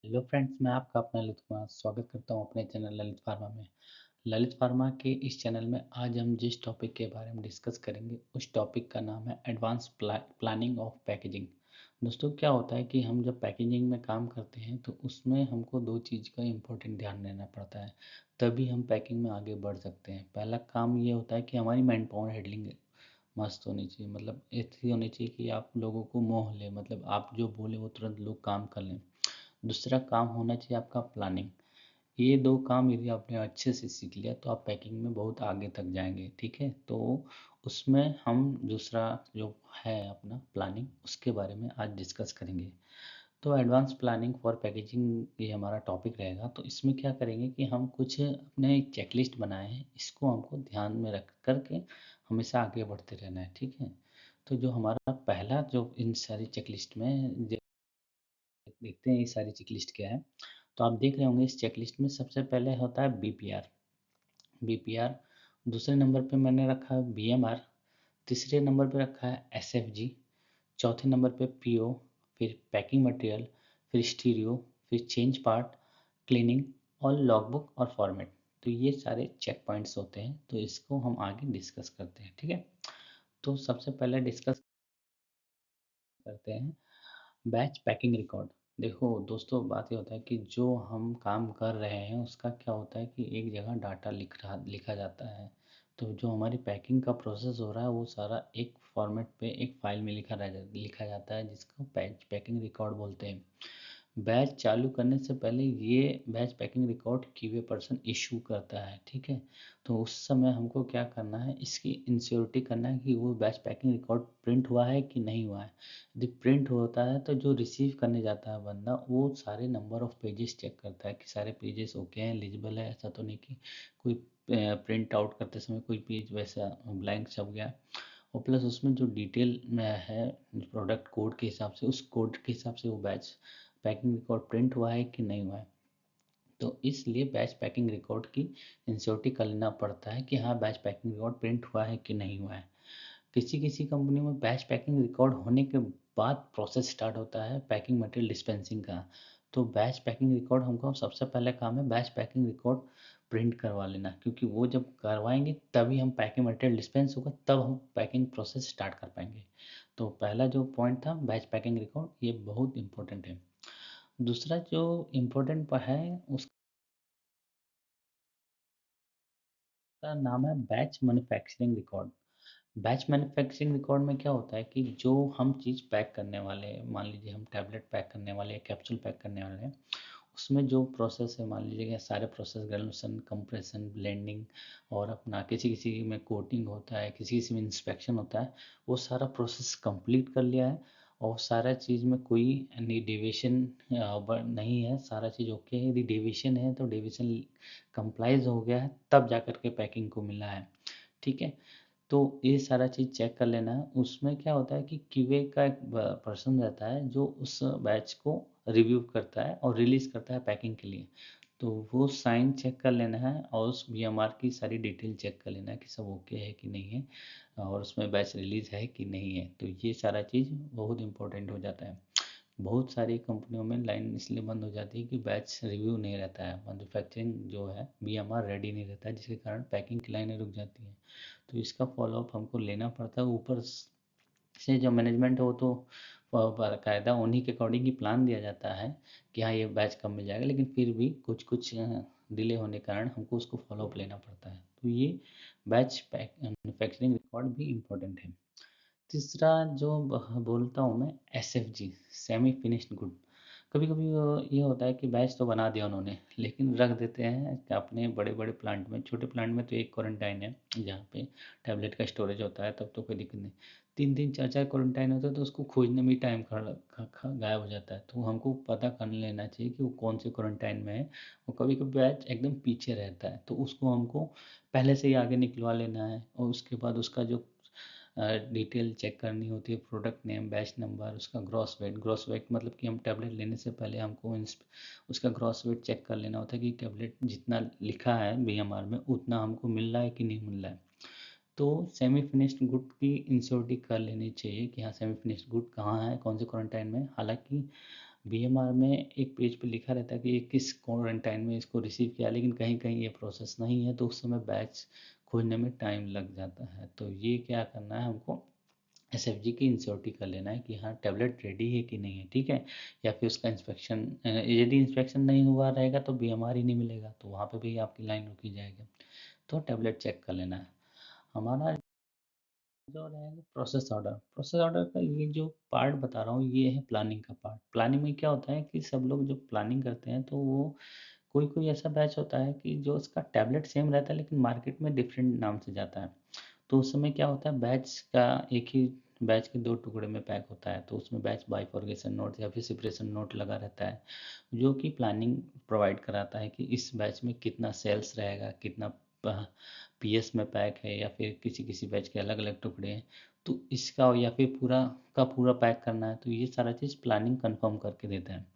Hello friends, मैं आपका अपना ललित कुमार स्वागत करता हूं अपने चैनल ललित फार्मा में। ललित फार्मा के इस चैनल में आज हम जिस टॉपिक के बारे में डिस्कस करेंगे उस टॉपिक का नाम है एडवांस प्लानिंग ऑफ पैकेजिंग। दोस्तों, क्या होता है कि हम जब पैकेजिंग में काम करते हैं तो उसमें हमको दो चीज़ का इम्पोर्टेंट ध्यान देना पड़ता है, तभी हम पैकिंग में आगे बढ़ सकते हैं। पहला काम ये होता है कि हमारी मैन पावर हैंडलिंग मस्त होनी चाहिए, मतलब ऐसी होनी चाहिए कि आप लोगों को मोह ले, मतलब आप जो बोले वो तुरंत लोग काम कर लें। दूसरा काम होना चाहिए आपका प्लानिंग। ये दो काम यदि आपने अच्छे से सीख लिया तो आप पैकिंग में बहुत आगे तक जाएंगे। ठीक है, तो उसमें हम दूसरा जो है अपना प्लानिंग, उसके बारे में आज डिस्कस करेंगे। तो एडवांस प्लानिंग फॉर पैकेजिंग ये हमारा टॉपिक रहेगा। तो इसमें क्या करेंगे कि हम कुछ अपने चेकलिस्ट बनाए हैं, इसको हमको ध्यान में रख करके हमेशा आगे बढ़ते रहना है। ठीक है, तो जो हमारा पहला जो इन सारी चेकलिस्ट में देखते हैं ये सारी चेकलिस्ट क्या है। तो आप देख रहे होंगे इस चेकलिस्ट में सबसे पहले होता है बीपीआर। बीपीआर, दूसरे नंबर पे मैंने रखा है बीएमआर, तीसरे नंबर पे रखा है एसएफजी, चौथे नंबर पे पीओ, फिर पैकिंग मटेरियल, फिर स्टीरियो, फिर चेंज पार्ट, क्लीनिंग और लॉगबुक और फॉर्मेट। तो ये सारे चेक पॉइंट्स होते हैं, तो इसको हम आगे डिस्कस करते हैं। ठीक है, तो सबसे पहले डिस्कस करते हैं बैच पैकिंग रिकॉर्ड। देखो दोस्तों, बात ये होता है कि जो हम काम कर रहे हैं उसका क्या होता है कि एक जगह डाटा लिखा जाता है। तो जो हमारी पैकिंग का प्रोसेस हो रहा है वो सारा एक फॉर्मेट पे एक फाइल में लिखा जाता है, जिसको पैकिंग रिकॉर्ड बोलते हैं। बैच चालू करने से पहले ये batch packing record QA person issue करता है। ठीक है, तो उस समय हमको क्या करना है, इसकी इंश्योरिटी करना है कि वो बैच पैकिंग रिकॉर्ड प्रिंट हुआ है कि नहीं हुआ है। यदि प्रिंट होता है तो जो रिसीव करने जाता है बंदा वो सारे नंबर ऑफ पेजेस चेक करता है कि सारे पेजेस ओके हैं, एलिजिबल है। ऐसा तो नहीं कि कोई प्रिंट आउट करते समय कोई पेज वैसा ब्लैंक छप गया। और प्लस उसमें जो डिटेल में है प्रोडक्ट कोड के हिसाब से, उस कोड के हिसाब से वो बैच पैकिंग रिकॉर्ड प्रिंट हुआ है कि नहीं हुआ है। तो इसलिए बैच पैकिंग रिकॉर्ड की इंश्योरिटी कर लेना पड़ता है कि हाँ बैच पैकिंग रिकॉर्ड प्रिंट हुआ है कि नहीं हुआ है। किसी किसी कंपनी में बैच पैकिंग रिकॉर्ड होने के बाद प्रोसेस स्टार्ट होता है पैकिंग मटेरियल डिस्पेंसिंग का। तो बैच पैकिंग रिकॉर्ड हमको सबसे पहले काम है बैच पैकिंग रिकॉर्ड प्रिंट करवा लेना, क्योंकि वो जब करवाएंगे तभी हम पैकिंग मटेरियल डिस्पेंस होगा, तब हम पैकिंग प्रोसेस स्टार्ट कर पाएंगे। तो पहला जो पॉइंट था बैच पैकिंग रिकॉर्ड, ये बहुत इंपॉर्टेंट है। दूसरा जो इम्पोर्टेंट है उसका नाम है batch manufacturing record. Batch manufacturing record में क्या होता है कि जो हम चीज़ पैक करने वाले हैं, मान लीजिए हम टैबलेट पैक करने वाले हैं, कैप्सूल पैक करने वाले हैं, उसमें जो प्रोसेस है, मान लीजिए कि सारे प्रोसेस ग्रेनुलेशन, कंप्रेशन, ब्लेंडिंग और अपना किसी किसी में कोटिंग होता है, किसी किसी में इंस्पेक्शन होता है, वो सारा प्रोसेस कंप्लीट कर लिया है और सारा चीज़ में कोई डेविएशन नहीं है, सारा चीज़ ओके है। यदि डेविएशन है तो डेविएशन कंप्लाइज हो गया है, तब जा कर के पैकिंग को मिला है। ठीक है, तो ये सारा चीज़ चेक कर लेना है। उसमें क्या होता है कि क्यूए का एक पर्सन रहता है जो उस बैच को रिव्यू करता है और रिलीज़ करता है पैकिंग के लिए। तो वो साइन चेक कर लेना है और उस बीएमआर की सारी डिटेल चेक कर लेना है कि सब ओके है कि नहीं है और उसमें बैच रिलीज़ है कि नहीं है। तो ये सारा चीज़ बहुत इंपॉर्टेंट हो जाता है। बहुत सारी कंपनियों में लाइन इसलिए बंद हो जाती है कि बैच रिव्यू नहीं रहता है, मैन्युफैक्चरिंग जो है बीएमआर रेडी नहीं रहता है, जिसके कारण पैकिंग की लाइनें रुक जाती हैं। तो इसका फॉलोअप हमको लेना पड़ता है। ऊपर से जो मैनेजमेंट है वो तो बाकायदा उन्हीं के अकॉर्डिंग ही प्लान दिया जाता है कि हाँ ये बैच कब मिल जाएगा, लेकिन फिर भी कुछ कुछ डिले होने के कारण हमको उसको फॉलोअप लेना पड़ता है। तो ये बैच मैन्युफैक्चरिंग रिकॉर्ड भी इम्पोर्टेंट है। तीसरा जो बोलता हूँ मैं, एसएफजी, सेमी फिनिश्ड गुड। कभी कभी ये होता है कि बैच तो बना दिया उन्होंने लेकिन रख देते हैं कि अपने बड़े बड़े प्लांट में। छोटे प्लांट में तो एक क्वारंटाइन है जहाँ पे टैबलेट का स्टोरेज होता है, तब तो कोई दिक्कत नहीं। तीन तीन चार चार क्वारंटाइन होता है तो उसको खोजने में टाइम गायब हो जाता है। तो हमको पता कर लेना चाहिए कि वो कौन से क्वारंटाइन में है। और कभी कभी बैच एकदम पीछे रहता है तो उसको हमको पहले से ही आगे निकलवा लेना है और उसके बाद उसका जो डिटेल चेक करनी होती है, प्रोडक्ट नेम, बैच नंबर, उसका ग्रॉस वेट। ग्रॉस वेट मतलब कि हम टैबलेट लेने से पहले हमको उसका ग्रॉस वेट चेक कर लेना होता है कि टैबलेट जितना लिखा है बीएमआर में उतना हमको मिल रहा है कि नहीं मिल रहा है। तो सेमी फिनिश्ड गुड की इंश्योरिटी कर लेनी चाहिए कि हाँ सेमी फिनिश्ड गुड कहाँ है, कौन से क्वारंटाइन में। हालांकि बीएमआर में एक पेज पे लिखा रहता है कि ये किस क्वारंटाइन में इसको रिसीव किया, लेकिन कहीं कहीं ये प्रोसेस नहीं है, तो उस समय बैच खोजने में टाइम लग जाता है। तो ये क्या करना है हमको, एसएफजी की इंश्योरिटी कर लेना है कि हाँ टैबलेट रेडी है कि नहीं है, ठीक है। या फिर उसका इंस्पेक्शन, यदि इंस्पेक्शन नहीं हुआ रहेगा तो बीएमआर ही नहीं मिलेगा, तो वहाँ पे भी आपकी लाइन रुकी जाएगी। तो टैबलेट चेक कर लेना है। हमारा जो रहेगा प्रोसेस ऑर्डर का ये जो पार्ट बता रहा हूँ, ये है प्लानिंग का पार्ट। प्लानिंग में क्या होता है कि सब लोग जो प्लानिंग करते हैं, तो वो कोई कोई ऐसा बैच होता है कि जो उसका टैबलेट सेम रहता है लेकिन मार्केट में डिफरेंट नाम से जाता है। तो उस समय क्या होता है, बैच का एक ही बैच के दो टुकड़े में पैक होता है, तो उसमें बैच बाइफॉर्केशन नोट या फिर सेपरेशन नोट लगा रहता है, जो कि प्लानिंग प्रोवाइड कराता है कि इस बैच में कितना सेल्स रहेगा, कितना पीएस में पैक है, या फिर किसी किसी बैच के अलग अलग टुकड़े हैं, तो इसका या फिर पूरा का पूरा पैक करना है, तो ये सारा चीज़ प्लानिंग कंफर्म करके देता है।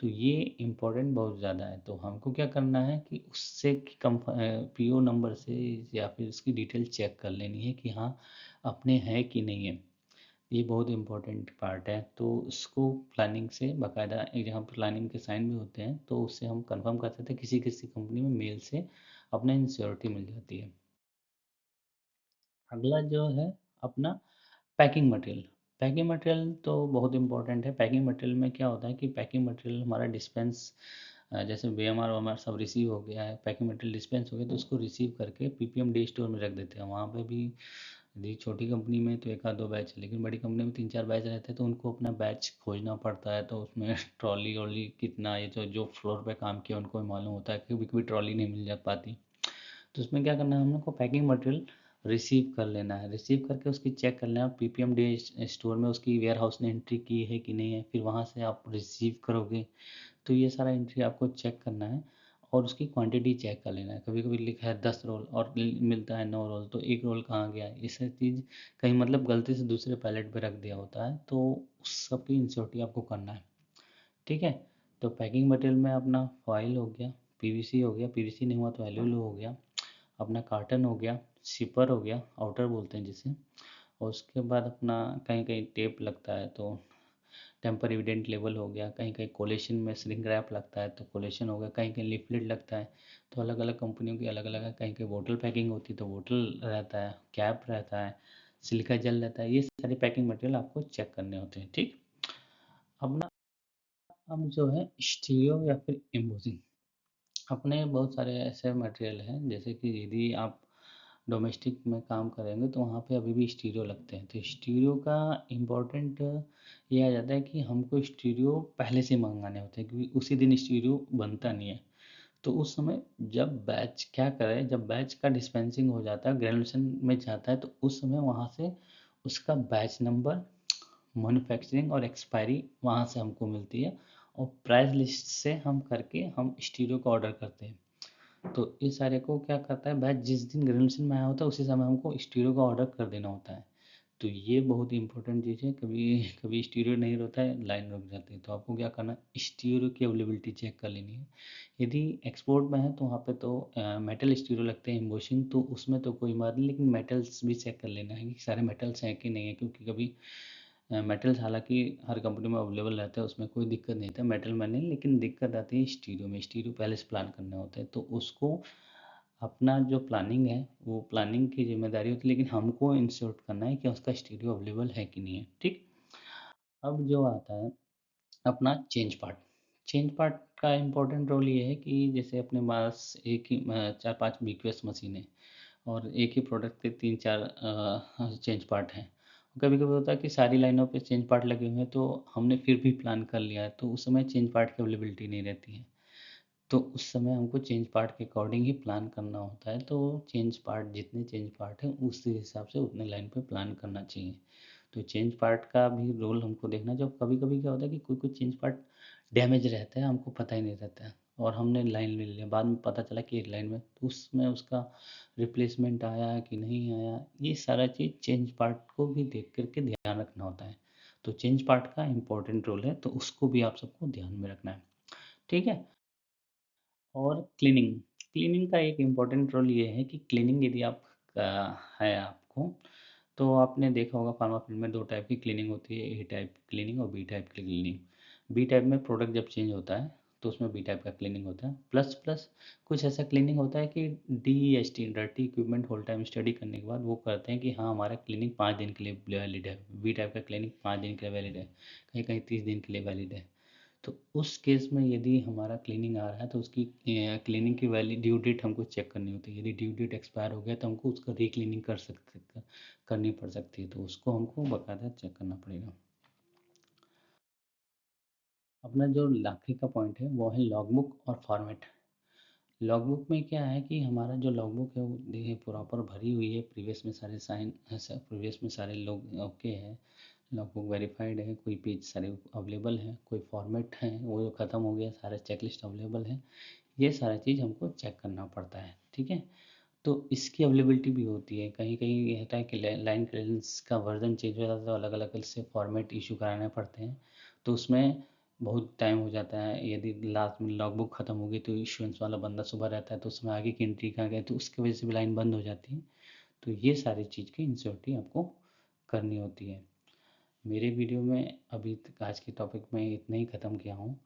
तो ये इम्पोर्टेंट बहुत ज़्यादा है। तो हमको क्या करना है कि उससे कम पीओ नंबर से या फिर उसकी डिटेल चेक कर लेनी है कि हाँ अपने है कि नहीं है। ये बहुत इम्पोर्टेंट पार्ट है। तो उसको प्लानिंग से बाकायदा एक जगह प्लानिंग के साइन भी होते हैं, तो उससे हम कंफर्म कर सकते हैं। किसी किसी कंपनी में मेल से अपना इंश्योरिटी मिल जाती है। अगला जो है अपना पैकिंग मटेरियल। पैकिंग मटेरियल तो बहुत इम्पोर्टेंट है। पैकिंग मटेरियल में क्या होता है कि पैकिंग मटेरियल हमारा डिस्पेंस, जैसे बीएमआर वामआर सब रिसीव हो गया है, पैकिंग मटेरियल डिस्पेंस हो गया, तो उसको रिसीव करके पीपीएम डी स्टोर में रख देते हैं। वहाँ पे भी यदि छोटी कंपनी में तो एक आध दो बैच है, लेकिन बड़ी कंपनी में तीन चार बैच रहते हैं, तो उनको अपना बैच खोजना पड़ता है। तो उसमें ट्रॉली वॉली कितना, ये जो जो फ्लोर पे काम किया उनको भी मालूम होता है कि कभी कभी ट्रॉली नहीं मिल जा पाती। तो उसमें क्या करना है हम लोग को, पैकिंग मटेरियल रिसीव कर लेना है। रिसीव करके उसकी चेक कर लेना, पीपीएम डे स्टोर में उसकी वेयर हाउस ने एंट्री की है कि नहीं है, फिर वहाँ से आप रिसीव करोगे, तो ये सारा एंट्री आपको चेक करना है। और उसकी क्वांटिटी चेक कर लेना है। कभी कभी लिखा है 10 रोल और मिलता है 9 रोल, तो एक रोल कहाँ गया, ये सब चीज़ कहीं मतलब गलती से दूसरे पैलेट पे रख दिया होता है, तो उस सब की इंश्योरिटी आपको करना है, ठीक है। तो पैकिंग मटेरियल में अपना फॉइल हो गया, पीवीसी हो गया, पीवीसी नहीं हुआ तो एलुमिनियम हो गया, अपना कार्टन हो गया, शिपर हो गया, आउटर बोलते हैं जिसे। और उसके बाद अपना कहीं कहीं टेप लगता है तो टेम्पर एविडेंट लेवल हो गया, कहीं कहीं कोलेशन में श्रिंक रैप लगता है तो कोलेशन हो गया, कहीं कहीं लिफलेट लगता है। तो अलग अलग कंपनियों की अलग अलग है। कहीं कहीं बोतल पैकिंग होती है तो बोतल रहता है, कैप रहता है, सिलिका जेल रहता है। ये सारी पैकिंग मटेरियल आपको चेक करने होते हैं, ठीक। अब ना, अब जो है स्टीरियो या फिर एम्बोसिंग, अपने बहुत सारे ऐसे मटेरियल हैं, जैसे कि यदि आप डोमेस्टिक में काम करेंगे तो वहाँ पे अभी भी स्टीरियो लगते हैं। तो स्टीरियो का इम्पोर्टेंट ये आ जाता है कि हमको स्टीरियो पहले से मंगाने होते हैं, क्योंकि उसी दिन स्टीरियो बनता नहीं है। तो उस समय जब बैच क्या करें, जब बैच का डिस्पेंसिंग हो जाता है, ग्रेजुएशन में जाता है, तो उस समय वहाँ से उसका बैच नंबर, मैन्युफैक्चरिंग और एक्सपायरी वहाँ से हमको मिलती है। और प्राइस लिस्ट से हम करके हम स्टीरियो का ऑर्डर करते हैं। तो इस सारे को क्या करता है, बैच जिस दिन ग्रेजुएशन में आया होता है उसी समय हमको स्टीरियो का ऑर्डर कर देना होता है। तो ये बहुत इंपॉर्टेंट चीज़ है। कभी कभी स्टीरियो नहीं रहता है, लाइन रुक जाती है, तो आपको क्या करना है, स्टीरियो की अवेलेबिलिटी चेक कर लेनी है। यदि एक्सपोर्ट में है तो वहाँ पे तो मेटल स्टीरियो लगते हैं एम्बोसिंग, तो उसमें तो कोई बात नहीं, लेकिन मेटल्स भी चेक कर लेना है कि सारे मेटल्स हैं कि नहीं है, क्योंकि कभी मेटल्स हालांकि हर कंपनी में अवेलेबल रहता है, उसमें कोई दिक्कत नहीं था मेटल में नहीं, लेकिन दिक्कत आती है स्टीरियो में। स्टीरियो पहले से प्लान करने होते हैं, तो उसको अपना जो प्लानिंग है वो प्लानिंग की जिम्मेदारी होती है, लेकिन हमको इंश्योर करना है कि उसका स्टीरियो अवेलेबल है कि नहीं है, ठीक। अब जो आता है अपना चेंज पार्ट। चेंज पार्ट का इम्पोर्टेंट रोल ये है कि जैसे अपने पास एक ही चार पांच बीक्यूएस मशीन है और एक ही प्रोडक्ट के तीन चार चेंज पार्ट हैं। कभी कभी होता है कि सारी लाइनों पे चेंज पार्ट लगे हुए हैं, तो हमने फिर भी प्लान कर लिया है, तो उस समय चेंज पार्ट की अवेलेबिलिटी नहीं रहती है। तो उस समय हमको चेंज पार्ट के अकॉर्डिंग ही प्लान करना होता है। तो चेंज पार्ट, जितने चेंज पार्ट हैं उसी हिसाब से उतने लाइन पे प्लान करना चाहिए। तो चेंज पार्ट का भी रोल हमको देखना। जब कभी कभी क्या होता है कि कोई कोई चेंज पार्ट डैमेज रहता है, हमको पता ही नहीं रहता है, और हमने लाइन ले लिया, बाद में पता चला कि एक लाइन में, तो उसमें उसका रिप्लेसमेंट आया कि नहीं आया, ये सारा चीज़ चेंज पार्ट को भी देख करके ध्यान रखना होता है। तो चेंज पार्ट का इम्पोर्टेंट रोल है, तो उसको भी आप सबको ध्यान में रखना है, ठीक है। और क्लीनिंग, क्लीनिंग का एक इम्पोर्टेंट रोल ये है कि क्लीनिंग यदि आप है आपको, तो आपने देखा होगा फार्मा फील्ड में दो टाइप की क्लीनिंग होती है, ए टाइप क्लीनिंग और बी टाइप की क्लीनिंग। बी टाइप में प्रोडक्ट जब चेंज होता है तो उसमें बी टाइप का क्लीनिंग होता है। प्लस प्लस कुछ ऐसा क्लीनिंग होता है कि DEST dirty equipment whole time study करने के बाद वो करते हैं कि हाँ हमारा क्लीनिंग 5 दिन के लिए वैलिड है, बी टाइप का क्लीनिंग 5 दिन के लिए वैलिड है, कहीं कहीं 30 दिन के लिए वैलिड है। तो उस केस में यदि हमारा क्लीनिंग आ रहा है तो उसकी क्लीनिंग की वैलिड ड्यू डेट हमको चेक करनी होती है। यदि ड्यू डेट एक्सपायर हो गया तो हमको उसका रीक्लीनिंग करनी पड़ सकती है, तो उसको हमको बाकायदा चेक करना पड़ेगा। अपना जो आखिरी का पॉइंट है वो है लॉगबुक और फॉर्मेट। लॉगबुक में क्या है कि हमारा जो लॉगबुक है वो देखिए प्रॉपर भरी हुई है, प्रीवियस में सारे साइन प्रीवियस में सारे लोग ओके है, लॉगबुक वेरीफाइड है, कोई पेज सारे अवेलेबल हैं, कोई फॉर्मेट है वो जो ख़त्म हो गया, सारे चेकलिस्ट अवेलेबल है। ये सारा चीज़ हमको चेक करना पड़ता है, ठीक है। तो इसकी अवेलेबिलिटी भी होती है, कहीं कहीं ये होता है कि लाइन क्लियरेंस का वर्जन चेंज हो जाता है तो अलग अलग से फॉर्मेट इशू कराने पड़ते हैं, तो उसमें बहुत टाइम हो जाता है। यदि लास्ट में लॉगबुक ख़त्म हो गई तो इशुएंस वाला बंदा सुबह रहता है तो उसमें आगे की एंट्री कहाँ गए, तो उसकी वजह से भी लाइन बंद हो जाती है। तो ये सारी चीज़ की इंश्योरिटी आपको करनी होती है। मेरे वीडियो में अभी तक आज के टॉपिक में इतना ही ख़त्म किया हूँ।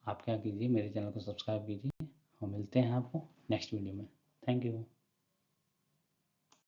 आप क्या कीजिए, मेरे चैनल को सब्सक्राइब कीजिए और मिलते हैं आपको नेक्स्ट वीडियो में। Thank you.